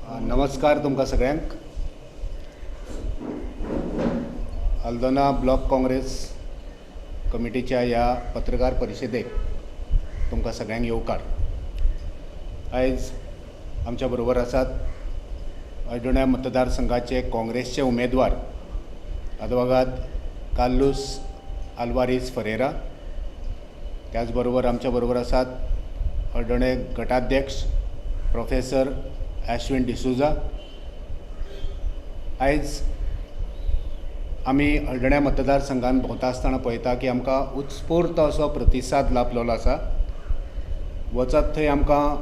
नमस्कार तुमकां सगळ्यांक. हल्दोना ब्लॉक काँग्रेस कमिटीच्या ह्या पत्रकार परिशदेक तुमकां सगळ्यांक येवकार. आयज आमच्या बरोबर आसात हळदोणा मतदारसंघाचे काँग्रेसचे उमेदवार अदवगाद कार्लोस आल्वारीस फरेरा. त्याचबरोबर आमच्या बरोबर आसात हळदोणे गटाध्यक्ष प्रोफेसर अश्विन डिसूजा. आयज आमी हळदोणा मतदारसंघात भोंवता आसतना पळयता की आमकां उत्स्फूर्त असो प्रतिसाद लाभलेलो आसा. वचत थंय आमकां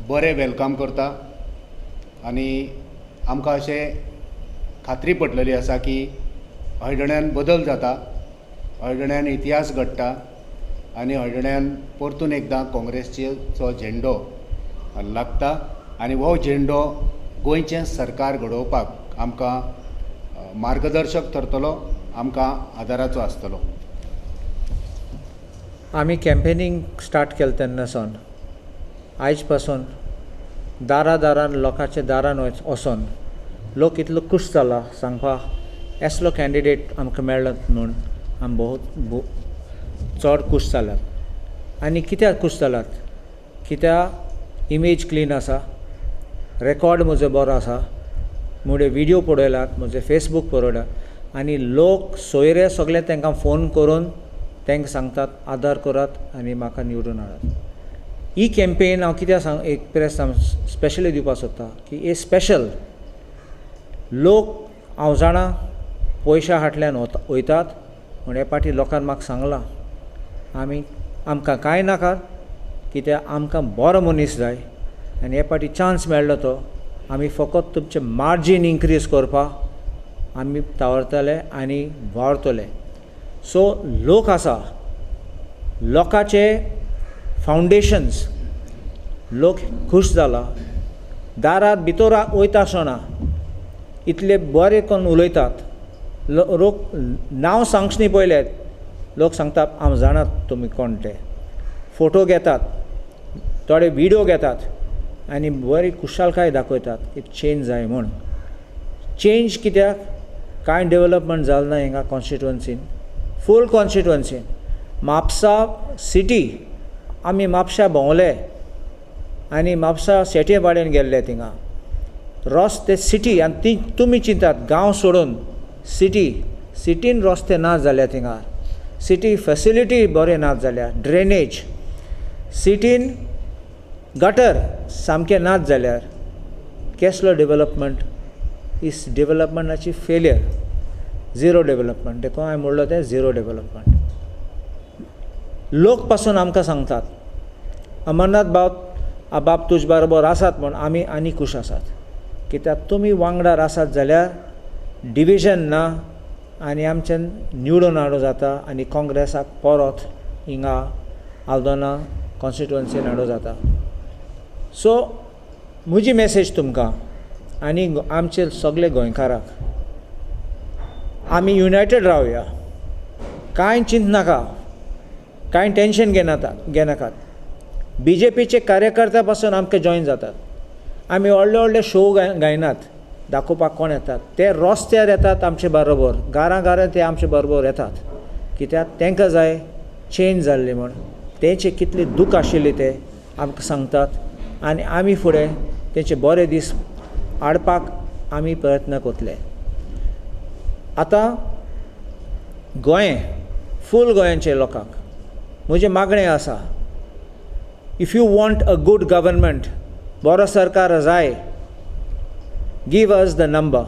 बरें वेलकम करता आनी आमकां अशें खात्री पटलेली आसा की हळदोण्यान बदल जाता, हळदोण्यान इतिहास घडटा आनी हळदोण्यान परतून एकदां काँग्रेसचो झेंडो लागता आनी हो झेंडो गोंयचें सरकार घडोवपाक आमकां मार्गदर्शक ठरतलो, आमकां आदाराचो आसतलो. आमी कॅम्पेनींग स्टार्ट केलें तेन्नासून आयज पासून दारान लोकांच्या दारान वचून लोक इतलो खूश जाला सांगपाक असलो कॅन्डिडेट आमकां मेळ्ळो म्हूण आमी बहुत चड खूश जाल्यात. आनी कित्याक खूश जाल्यात? कित्याक इमेज क्लीन आसा, रेकॉर्ड म्हजो बरो आसा, म्हजे व्हिडियो पळयल्यात, म्हजे फेसबूक पळयल्यात आनी लोक सोयरे सगळे तांकां फोन करून तांकां सांगतात आदार करात आनी म्हाका निवडून हाडात. ही कॅम्पेन हांव कित्याक एक प्रेस स्पेशली दिवपाक सोदता की हे स्पेशल लोक हांव जाणा पयशा फाटल्यान वयतात म्हण हे पाटी लोकांनी म्हाका सांगलां आमकां कांय नाका, कित्याक आमकां बरो मनीस जाय आनी हे पाटी चान्स मेळ्ळो तो आमी फकत तुमचें मार्जीन इन्क्रीज करपाक आमी तावरतले आनी वावरतले. सो लोक आसा, लोकांचे फावंडेशन्स लोक खूश जाला. दारात भितर वयता आसतना इतले बरे करून उलयतात. लोक नांव सांगचे न्ही पयले लोक सांगतात हांव जाणात तुमी कोण ते. फोटो घेतात, थोडे व्हिडियो घेतात आनी बरी खुशालकाय दाखयतात की चेंज जाय म्हूण. चेंज कित्याक? कांय डेवलपमेंट जालें ना हिंगा कॉन्स्टिट्युएन्सीन. फूल कॉन्स्टिट्युएन्सीन म्हापसा सिटी आमी म्हापशा भोंवले आनी म्हापसा सेठेवाड्यान गेल्ले. थिंगा रस्ते सिटी आनी ती तुमी चिंतात गांव सोडून सिटीन रस्ते नात जाल्यात. थिंगा सिटी फेसिलिटी बरे नात जाल्या. ड्रेनेज सिटीन गटर सामके नात जाल्यार कसलो डेवलपमेंट? इस डेवलपमेंटाची फेलियर, झिरो डेवलपमेंट. देखून हांवें म्हणलो तें झिरो डेवलपमेंट. लोक पासून आमकां सांगतात अमरनाथ बाब तुजे बरोबर आसात म्हूण आमी आनी खूश आसात. कित्याक तुमी वांगडार आसात जाल्यार डिविजन ना आनी आमच्यान निवडून हाडूं जाता आनी काँग्रेसाक परत हिंगा हळदोणा कॉन्स्टिट्युएन्सीन हाडूं जाता. सो म्हजी मॅसेज तुमकां आनी आमचे सगळे गोंयकाराक, आमी युनायटेड रावया. कांय चिंत नाका, कांय टेन्शन घेनाकात. BJPचे कार्यकर्त्या पासून आमकां जॉयन जातात. आमी व्हडले शो गायनात दाखोवपाक कोण येतात ते रस्त्यार येतात आमचे बरोबर, घरां ते आमचे बरोबर येतात. कित्याक तांकां जाय चेंज जाल्ली म्हूण. तेंचे कितले दूख आशिल्ले ते आमकां सांगतात आनी आमी फुडें तेंचे बरे दीस हाडपाक आमी प्रयत्न करतले. आतां फूल गोंयांचे लोकांक म्हजें मागणें आसा, if you want a good government, बरो सरकार जाय, give us the number.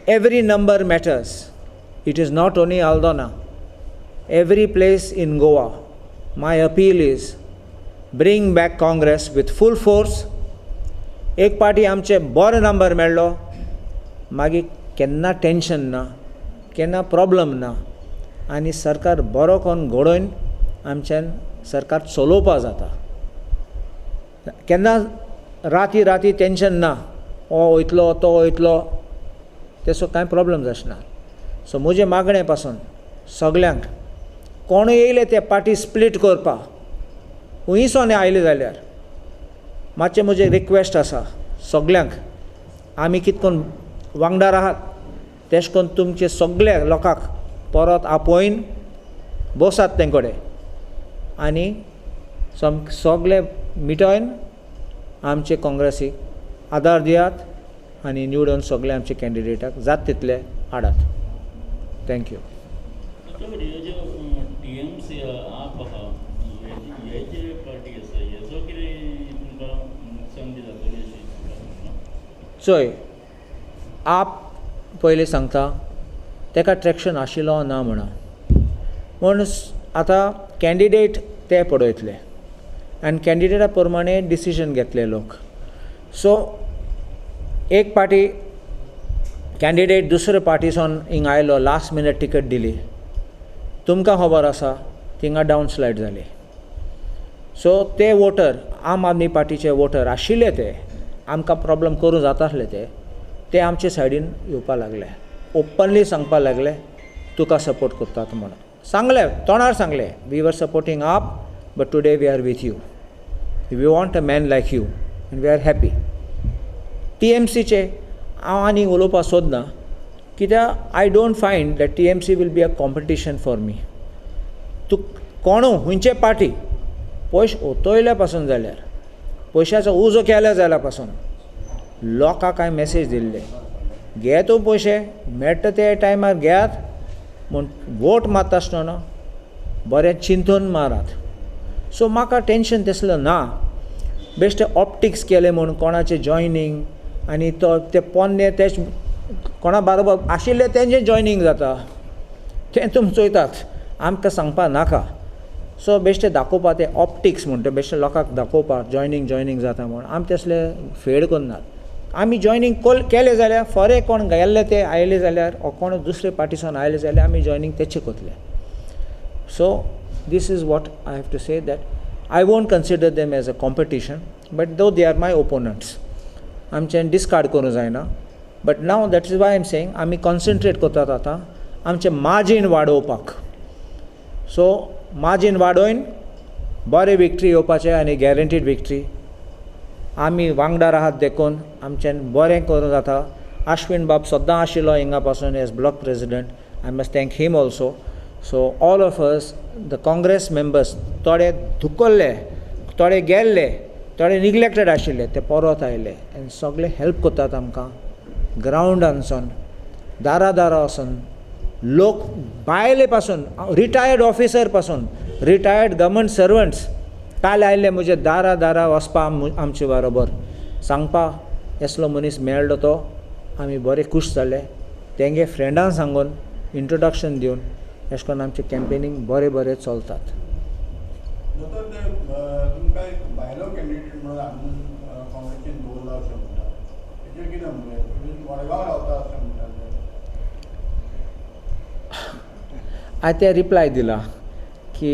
Every number matters. It is not only Haldona. Every place in Goa. My appeal is bring back Congress with full force. एक पाटी आमचे बरो number मेळ्ळो मागीर केन्ना टेन्शन ना, केन्ना प्रॉब्लम ना आनी सरकार बरो करून घडोवन आमच्यान सरकार चलोवपा जाता. केन्ना राती टेन्शन ना, हो वयतलो तो वयतलो, तेसो कांय प्रॉब्लम जाचना. सो म्हजे मागणे पासून सगळ्यांक कोण येयले ते पार्टी स्प्लीट करपाक, खंयसोन आयले जाल्यार मातशें म्हजें रिक्वेस्ट आसा सगल्यांक आमी कितकोन वांगडा आहात तेश कोन तुमचे सगळ्या लोकांक परत आपयन बसात तेंकोडे आनी सगळे मिटोवन आमचे काँग्रेसीक आदार दियात आनी निवडून सगळे आमचे कॅन्डिडेटाक जात तितले हाडात. थँक्यू. टीएमसी आप आहा हे जे पार्टी आसा हेजो कितें तुमकां संदी जातली अशी? चोय आप पयलीं सांगता तेका ट्रॅक्शन आशिल्लो ना म्हणा म्हूण आतां कॅन्डिडेट ते पळयतले आनी कॅन्डिडेटा प्रमाणे डिसिजन घेतले लोक. सो एक पार्टी कॅन्डिडेट दुसरे पार्टीसून हिंगा आयलो लास्ट मिनट टिकट दिली तुमकां खबर आसा थिंगा डावन स्लायड जाली. सो ते वोटर आम आदमी पार्टीचे वोटर आशिल्ले ते आमकां प्रॉब्लम करूं जातासले ते आमचे सायडीन येवपा लागले ओपनली सांगपा लागले तुका सपोर्ट करतात म्हणून सांगले तोंडार सांगले we are supporting you but today we are with you we want a man like you and we are happy. TMCचे हांव आनी उलोवपा सोदना कित्याक I don't find that TMC will be a competition for me. तूं कोणू खंयचे party पयशे ओतयल्या पासून जाल्यार पयशाचो उजो केल्या जाल्यार पासून लोकांक हांवें मॅसेज दिल्ले घे तूं पयशे मेळटा ते टायमार घेयात म्हूण वोट मारता आसतना बरें चिंतून मारात. सो म्हाका टेन्शन तसलें ना. बेश्टे ऑप्टिक्स केले म्हूण कोणाचें जॉयनींग आनी तो ते पोन्ने ते कोणा बरोबर आशिल्ले तेंचें जॉयनींग जाता तें तुमी चोयतात आमकां सांगपा नाका. सो बेश्टे दाखोवपा ते ऑप्टिक्स म्हणटा बेश्टे लोकांक दाखोवपाक जॉयनींग जाता म्हूण आमी तसले फेड करनात. आमी जॉयनींग केलें जाल्यार फरे कोण गेल्ले ते आयले जाल्यार ओ कोण दुसरे पार्टीसून आयले जाल्यार आमी जॉयनींग तेचे कोतले. So this is what I have to say, that I won't consider them as a competition, but though they are my opponents, आमच्यान डिस्कार्ड करूं जायना. But now that is why I am saying आमी concentrate करतात आतां आमचें margin वाडोवपाक. So margin वाडोवन बरें विक्ट्री येवपाचें आनी गॅरंटीड विक्ट्री आमी वांगडा आहात देखून आमच्यान बरें करूं जाता. आश्विन बाब सद्दां आशिल्लो हिंगा पासून as block president. I must thank him also. So all of us the Congress members थोडे धुकल्ले थोडे गेल्ले थोडे निग्लेक्टेड आशिल्ले ते परत आयले आनी सगळे हेल्प करतात आमकां ग्रावंडानसून दारा वचून लोक भायले पासून रिटायर्ड ऑफिसर पासून रिटायर्ड गव्हर्मेंट सर्वंट्स काल आयले म्हजे दारा वचपा आमचे बरोबर सांगपा असलो मनीस मेळ्ळो तो आमी बरे खूश जाले. तेंगे फ्रेंडांक सांगून इंट्रोडक्शन दिवन अशें करून आमचें कॅम्पेनींग बरें चलतात. तुमकां एक भायलो कॅन्डिडेट म्हणून हाडून काँग्रेसीन दवरला अशें म्हणटा हेजें कितें म्हणजे तुमी मडगांव रावता अशें म्हणटा. हांवें ते रिप्लाय दिला की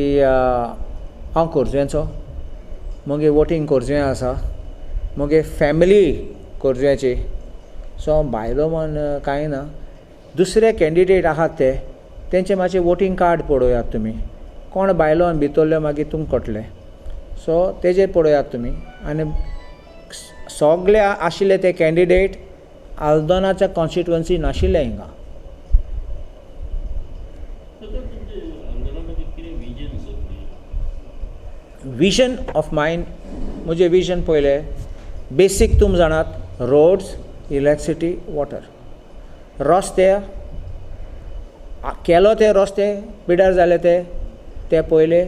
हांव खोर्जुवेंचो म्हगे वोटींग खोर्जुवें आसा म्हगे फॅमिली खोर्जुवेंची. सो भायलो म्हण कांय ना. दुसरे कॅन्डिडेट आहात ते तेंचे मातशें वोटींग कार्ड पळोवयात तुमी कोण भायलो आनी भितरले मागीर तुमकां कळटलें. सो तेजेर पळोवयात तुमी. आनी सगळे आशिल्ले ते कॅन्डिडेट आल्दोनाच्या कॉन्स्टिट्युएन्सी नाशिल्ले हिंगा. विजन ऑफ मायंड म्हजें विजन पयले बेसीक तुमी जाणात रोड्स इलेक्ट्रिसिटी वॉटर रस्ते केलो ते रस्ते पिड्यार जाले ते पयले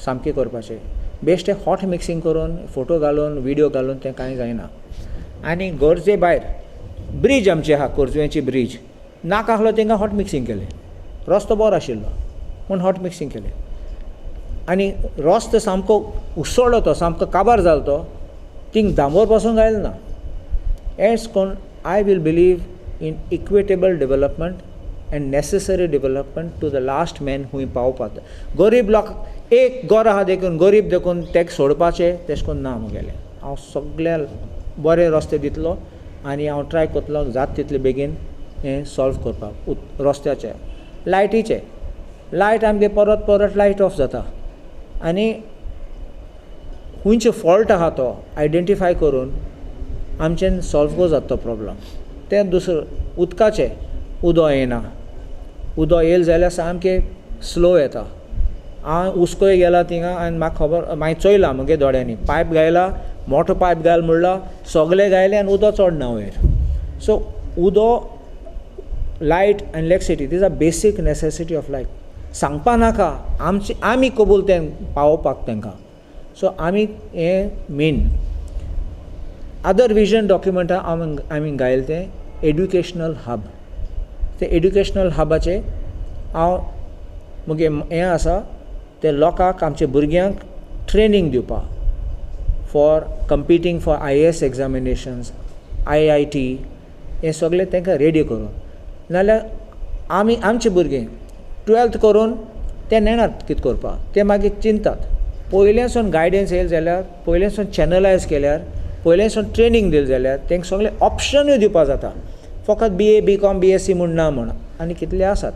सामके करपाचे. बेश्टे हॉट मिक्सिंग करून फोटो घालून विडियो घालून तें कांय जायना. आनी गरजे भायर ब्रीज आमची आहा खोर्जुवेंची ब्रीज नाका आसलो तांकां हॉट मिक्सिंग केलें. रस्तो बरो आशिल्लो पूण हॉट मिक्सिंग केलें. आनी रस्तो सामको उसळ्ळो तो सामको काबार जालो तो थिंग दामोर पासून गायलो ना. एज कोण I will believe in equitable development and necessary development to the last man who पावपाक. गरीब लोक एक घर आहा देखून गरीब देखून तेक सोडपाचें तेश कोन्न ना मुगेलें. हांव सगळ्या बरे रस्ते दितलो आनी हांव ट्राय करतलो जात तितले बेगीन हें सॉल्व करपाक. रस्त्याचे लायटीचे लायट आमगे परत लायट ऑफ जाता आनी खंयचे फॉल्ट आहा तो आयडेंटिफाय करून आमच्यान सॉल्व गो जाता तो प्रॉब्लम. तें दुसरें उदकाचें उदो येना. उदो येयलें जाल्यार सामकें स्लो येता. हांव उस्कोय गेला थिंगा आनी म्हाका खबर मागीर चोयलां म्हगे दोळ्यांनी पायप घायला मोठो पायप घाल म्हणला सगळे घायले आनी उदो चोडना वयर. सो उदो लायट आनी इलेक्ट्रिसिटी दीज आर बेसीक नेसेसिटी ऑफ लायफ. सांगपा नाका आमी कबूल तें पावोवपाक तांकां. सो आमी हें मेन अदर विजन डॉक्युमेंटा आमी घायलें तें एड्युकेशनल हब. ते एड्युकेशनल हबाचे हांव मुगे हें आसा ते लोकांक आमच्या भुरग्यांक ट्रेनींग दिवपा for competing for IAS examinations IIT हें सगळें तांकां रेडी करून. नाजाल्यार आमचे भुरगे 12th करून ते नेनात कितें करपाक. ते मागीर चिंतात. पयलेसून गायडन्स येयलें जाल्यार पयलेसून चॅनलायज केल्यार पयलेसून ट्रेनींग दिलें जाल्यार तांकां सगळे ऑप्शनूय दिवपा जाता. फकत BA BCom BSc म्हूण ना म्हण आनी कितले आसात.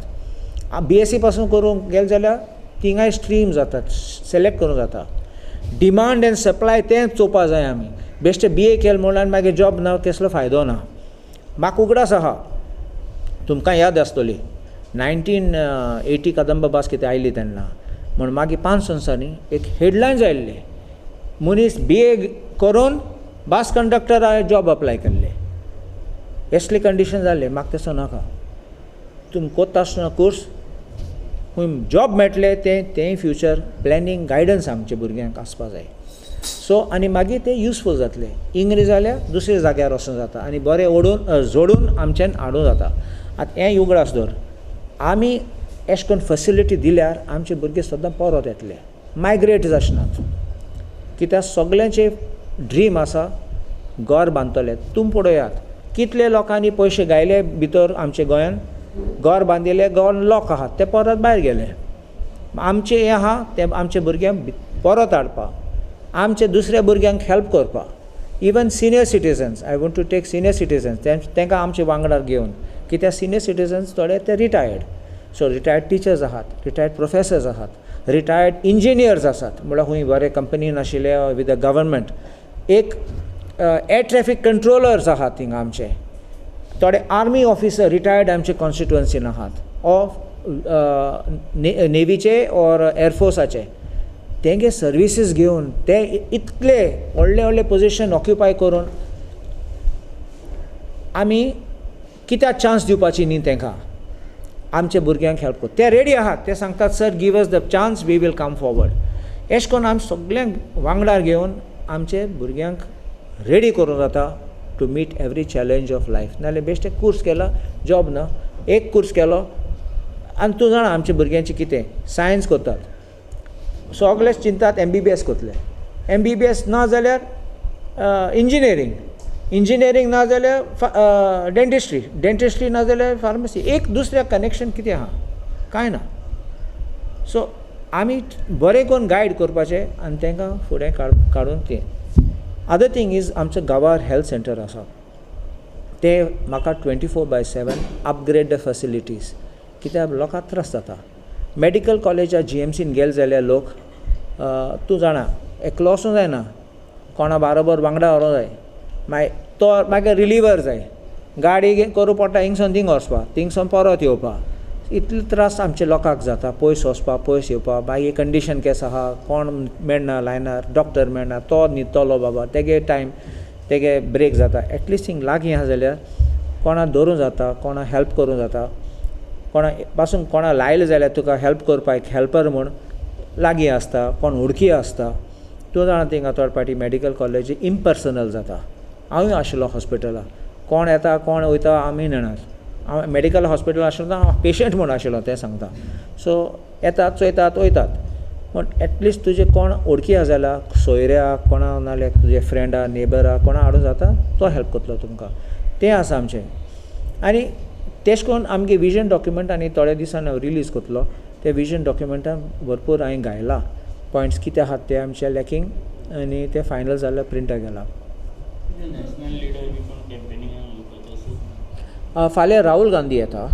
BSc पासून करूंक गेले जाल्यार थिंगाय स्ट्रीम जातात सिलेक्ट करूंक जाता. डिमांड एंड सप्लाय तें चोवपा जाय आमी. बेश्टे BA केलें म्हणून मागीर जॉब ना कसलो फायदो ना. म्हाका उगडास आहा तुमकां याद आसतली 1980 कदंबाबास कितें आयली तेन्ना म्हण मागीर 5 वर्सांनी एक हेडलायन्स आयिल्ले मनीस BA करून बस कंडक्टर जॉब अप्लाय केल्ले. असली कंडिशन जाल्ले. म्हाका तसो नाका. तुमी कोत्ता आसतना कोर्स खूंय जॉब मेळटले तेंय फ्युचर प्लॅनिंग गायडन्स आमच्या भुरग्यांक आसपा जाय. सो आनी मागीर ते युजफूल जातले. इंग्लीश जाल्यार दुसऱ्या जाग्यार वचूं जाता आनी बरें जोडून आमच्यान हाडूं जाता. आतां हें उगडास दवर आमी अशें करून फेसिलिटी दिल्यार आमचे भुरगे सद्दां परत येतले मायग्रेट जाचनात. कित्याक सगळ्यांचे ड्रीम आसा घर बांदतले. तुमी पळयात कितले लोकांनी पयशे घायले भितर आमच्या गोंयान घर बांदिल्ले गोवन लोक आहात ते परत भायर गेले. आमचें हें आहा तें आमच्या भुरग्यांक परत हाडपा आमच्या दुसऱ्या भुरग्यांक हेल्प करपा. Even senior citizens I want to take senior citizens तांकां आमच्या वांगडार घेवन कित्याक सिनियर सिटीजन्स थोडे ते रिटायर्ड. सो रिटायर्ड टिचर्स आहात रिटायर्ड प्रोफेसर्स आहात रिटायर्ड इंजिनियर्स आसात म्हळ्यार खूंय बरे कंपनीन आशिल्ले विथ द गव्हर्मेंट. एक एअर ट्रॅफिक कंट्रोलर्स आहात थिंगा आमचे. थोडे आर्मी ऑफिसर रिटायर्ड आमचे कॉन्स्टिट्युएन्सीन आहात ऑफ नेवीचे ऑर एअरफोर्साचे. तेंगे सर्विसीस घेवन ते इतले व्हडले व्हडले पोजिशन ऑक्युपाय करून आमी कित्याक चान्स दिवपाची न्ही तांकां आमच्या भुरग्यांक हेल्प कर. ते रेडी आहात. ते सांगतात sir give us the chance we will come forward. अशें करून आमी सगळ्यांक वांगडार घेवन आमचे भुरग्यांक रेडी करूं जाता to meet every challenge of life. नाजाल्यार बेश्टे कोर्स केला जॉब ना. एक कोर्स केलो आनी तूं जाणा आमच्या भुरग्यांचें कितें सायन्स करतात सगळेच चिंतात MBBS करतले. MBBS ना जाल्यार इंजिनियरींग ना जाल्यार डेंटिस्ट्री ना जाल्यार फार्मसी. एक दुसऱ्या कनेक्शन कितें आहा कांय ना. सो आमी बरें करून गायड करपाचें आनी तांकां फुडें काडून तें. अदर थिंग इज आमच्या गांवार हेल्थ सेंटर आसा ते म्हाका 24/7 अपग्रेड द फेसिलिटीज. कित्याक लोकांक त्रास जाता. मेडिकल कॉलेजां GMCन गेले जाल्यार लोक तूं जाणा एकलो वचूं जायना कोणा बरोबर वांगडा व्हरों जाय. मागीर रिलिवर जाय गाडी करूं पडटा हिंगसून थिंग वचपा थिंगसून परत येवपा. इतले त्रास आमच्या लोकांक जाता. पयस वचपा पयस येवपा. मागीर कंडिशन केस आहा कोण मेळना लायनार डॉक्टर मेळना तो न्हिदतलो बाबा तेगे टायम तेगे ब्रेक जाता. एटलिस्ट थिंग लागीं आहा जाल्यार कोणा धरूं जाता कोणा हेल्प करूं जाता. कोणा पासून कोणा लायले जाल्यार तुका हेल्प करपाक एक हेल्पर म्हूण लागीं आसता कोण उडकी आसता. तूं जाणा थिंगा third party medical college impersonal जाता. हांवूय आशिल्लो हॉस्पिटलाक कोण येता कोण वयता आमी नेणार. हांव मेडिकल हॉस्पिटल आशिल्लो हांव पेशंट म्हूण आशिल्लो तें सांगता. सो येतात चोयतात वयतात पूण एटलिस्ट तुजे कोण वळखी आसा जाल्यार सोयऱ्याक कोणा नाल्यार तुजे फ्रेंडाक नेबराक कोणा हाडूं जाता तो हेल्प करतलो तुमकां. तें आसा आमचें. आनी तेश कोन्न आमगे विजन डॉक्युमेंट आनी थोड्या दिसान हांव रिलीज करतलो. ते विजन डॉक्युमेंटान भरपूर हांवें घायला पॉयंट्स कितें आहात ते आमच्या लॅकींग आनी ते फायनल जाल्यार प्रिंटाक गेला. फाल्यां राहुल गांधी येता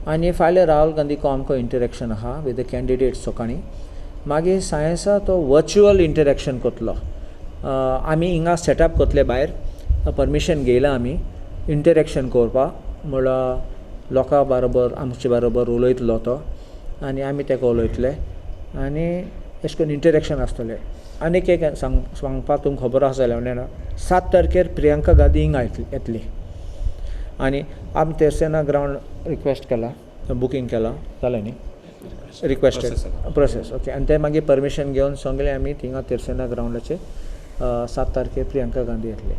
आनी फाल्यां राहुल गांधीको आमकां इंटरेक्शन आहा विथ द कॅन्डिडेट्स सकाळीं. मागीर सायन्सा तो वर्च्युअल इंटरेक्शन करतलो. आमी हिंगा सेटअप करतले भायर परमिशन घेयलां आमी इंटरेक्शन करपाक म्हणल्यार लोकां बरोबर आमचे बरोबर उलयतलो तो आनी आमी ताका उलयतले आनी अशें करून इंटरेक्शन आसतलें. आनीक एक सांगपाक तुमकां खबर आसा जाल्यार 7 तारखेर प्रियंका गांधी हिंगा येतली आनी आमी तेरसेना ग्रावंड रिक्वेस्ट केला बुकींग केला जालें न्ही रिक्वेस्टेड प्रोसेस ओके आनी ते मागीर परमिशन घेवन सगळे आमी थिंगा तेरसेना ग्रावंडाचेर 7 तारखेर प्रियंका गांधी येतली.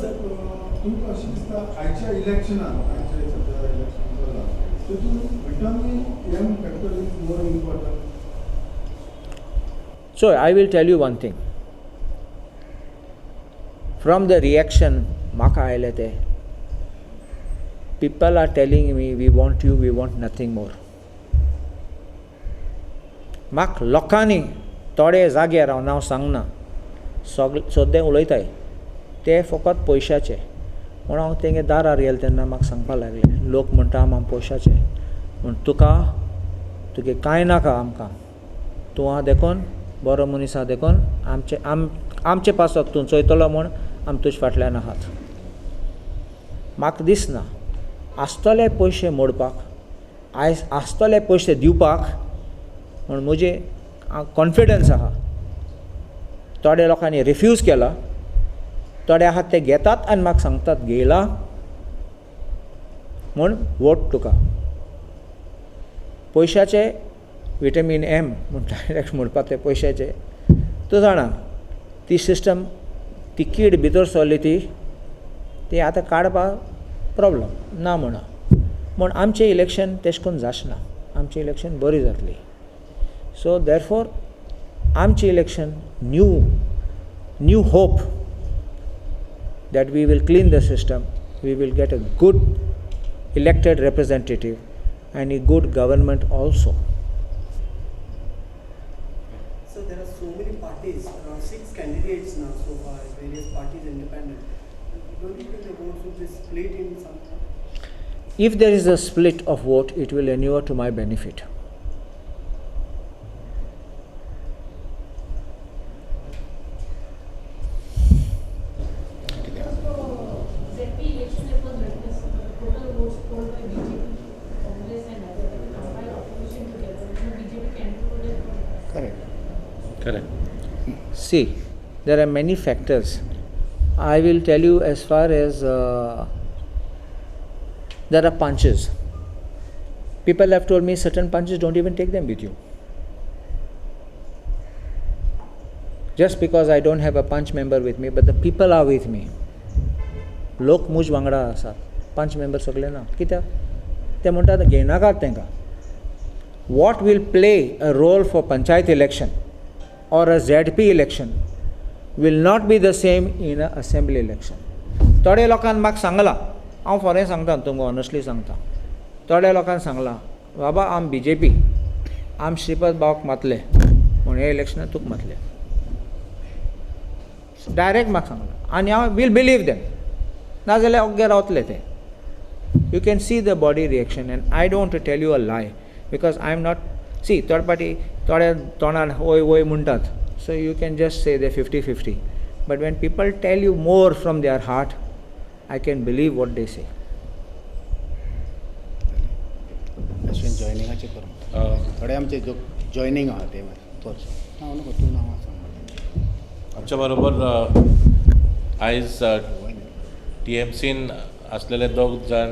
सर तुमकां अशें दिसता आयच्या इलेक्शनान आयच्या सद्या इलेक्शन चल्लां तातूंत vitamin M factor is more important. So I will tell you one thing. From the reaction म्हाका आयले ते people are telling me we want nothing more. म्हाका लोकांनी थोडे जाग्यार हांव नांव सांगना सद्या उलयताय ते फकत पयशाचे म्हूण हांव तेंगे दारार गेले तेन्ना म्हाका सांगपाक लागले लोक म्हणटा आम पयशाचे म्हूण तुगे कांय नाका आमकां तूं हांव देखून बरो मनीस आहा देखून आमचे पासत तूं चोयतलो म्हूण आमी तुजे फाटल्यान आहात. म्हाका दिसना आसतले पयशे मोडपाक आयज आसतले पयशे दिवपाक म्हूण म्हजे कॉन्फिडन्स आहा. थोड्या लोकांनी रिफ्यूज केला थोडे आहात ते घेतात आनी म्हाका सांगतात घेयला म्हूण वोट तुका पयशाचे विटामीन एम म्हूण डायरेक्ट म्हणपाक ते पयशाचे तूं जाणा ती सिस्टम ती कीड भितर सरली ती आतां काडपाक प्रॉब्लम ना म्हणा म्हूण आमचें इलेक्शन तेश कोन्न जाचना आमचें इलेक्शन बरी जातली. सो देरफोर आमचें election new hope that we will clean the system, we will get a good elected representative and a good government also. So there are so many parties, around 6 candidates now so far, various parties independent. Don't you think the votes will be split in some way? If there is a split of vote, it will inure to my benefit. Correct. See, there are many factors. I will tell you as far as there are punches. People have told me certain punches don't even take them with you. Just because I don't have a punch member with me, but the people are with me. लोक मुज वांगडा आसात पंच member सगळे ना कित्याक ते म्हणटात घेयनाकात तांकां. What will play a role for panchayat election or a ZP election will not be the same in an assembly election. थोड्या लोकांनी म्हाका सांगलां हांव फॉरेन सांगता तुमकां ऑनेस्टली सांगता थोड्या लोकांनी सांगलां बाबा आम BJP आम श्रीपद भावाक मातले म्हूण हे इलेक्शनाक तुका मातले डायरेक्ट म्हाका सांगलां आनी हांव वील बिलीव देम नाजाल्यार ओग्गे रावतले ते. You can see the body reaction and I don't want to tell you a lie because I am not, see third party थोड्या तोंडान ओय ओय म्हणटात so you can just say they're 50-50 but when people tell you more from their heart I can believe what they say. Ashwin जॉयनिंगाचें करूं थोडे आमचे joining आहा ते तोच हांव न्हू तूं नांवां सांग आमच्या बरोबर आयज TMCन असलेले दोग जाण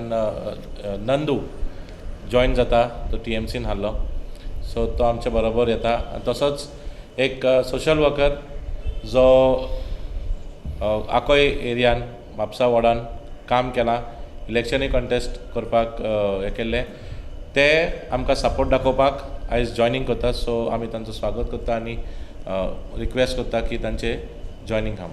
नंदू जॉयन जाता तो TMCन हारलो सो तो आमच्या बरोबर येता आनी तसोच एक सोशल वर्कर जो आकोय एरियान म्हापसा वॉर्डान काम केलां इलेक्शनूय कॉन्टेस्ट करपाक हें केल्लें ते आमकां सपोर्ट दाखोवपाक आयज जॉयनींग करता सो आमी तांचो स्वागत करता आनी रिक्वेस्ट करता की तांचे जॉयनींग हा.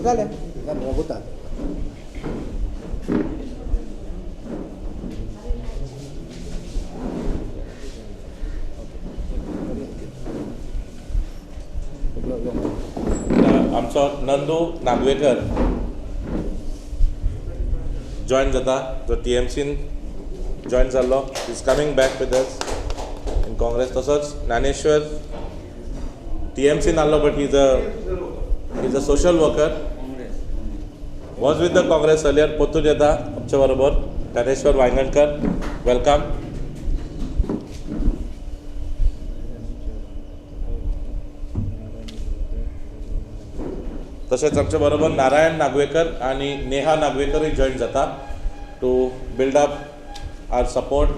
जालें रघुता आमचो नंदू नागवेकर जॉयन जाता जो TMCन जॉयन जाल्लो is coming back with us. Congress. तसोच ज्ञानेश्वर TMCन आहलो, but is a social worker, was with the Congress earlier. परतून येता आमच्या बरोबर ज्ञानेश्वर वांयगणकर, वेलकम. तसेच आमच्या बरोबर नारायण नागवेकर आणि नेहा नागवेकरही जॉईन जाता to build up our support.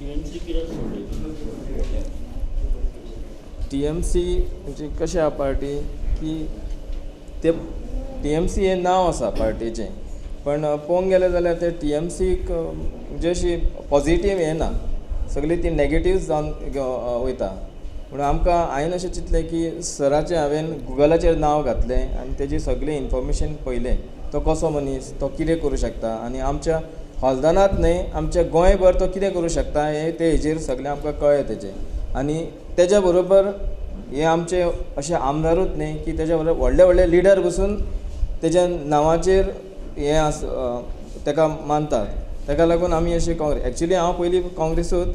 TMC कित्याक सोडली? TMC म्हणजे कशी आहा पार्टी की ते TMC हे नांव आसा पार्टीचें, पण पळोवंक गेलें जाल्यार ते TMCक म्हणजे अशी पॉझिटीव हें ना, सगळी ती नॅगेटीव जावन वयता. म्हणून आमकां हांवें अशें चिंतलें की सराचें हांवें गुगलाचेर नांव घातलें आनी तेजी सगळी इन्फॉर्मेशन पयलें, तो कसो मनीस, तो कितें करूं शकता, आनी आमच्या हॉलदानात न्हय आमच्या गोंयभर तो कितें करूं शकता हें ते हेजेर सगळें आमकां कळ्ळें तेजें. आनी तेज्या बरोबर हे आमचे अशे आमदारूच न्हय की तेज्या बरोबर व्हडले व्हडले लिडर बसून तेज्या नांवाचेर हें ताका मानतात. ताका लागून आमी अशें काँग्रेस, एक्चुली हांव पयलीं काँग्रेसूच,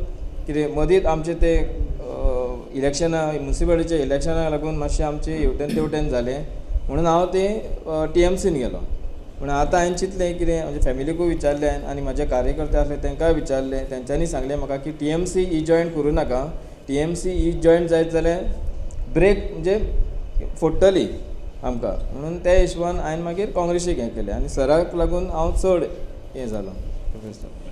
कितें मदींच आमचें तें इलेक्शनां म्युनिसिपालिटीच्या इलेक्शनाक लागून मातशें आमचें हेवटेन तेवटेन जालें, म्हणून हांव तें TMCन गेलो. पूण आतां हांवें चिंतलें कितें म्हणजे फॅमिलीकूय विचारलें आनी म्हाजे कार्यकर्ते आसले तांकांय विचारलें, तेंच्यांनी सांगलें म्हाका की TMC ही जॉयन करूं नाका, TMC ही जॉयन जायत जाल्यार ब्रेक म्हणजे फोडटली आमकां. म्हणून त्या हिशोबान हांवें मागीर काँग्रेसीक हें केलें आनी सराक लागून हांव चड हें जालो प्रोफेसर.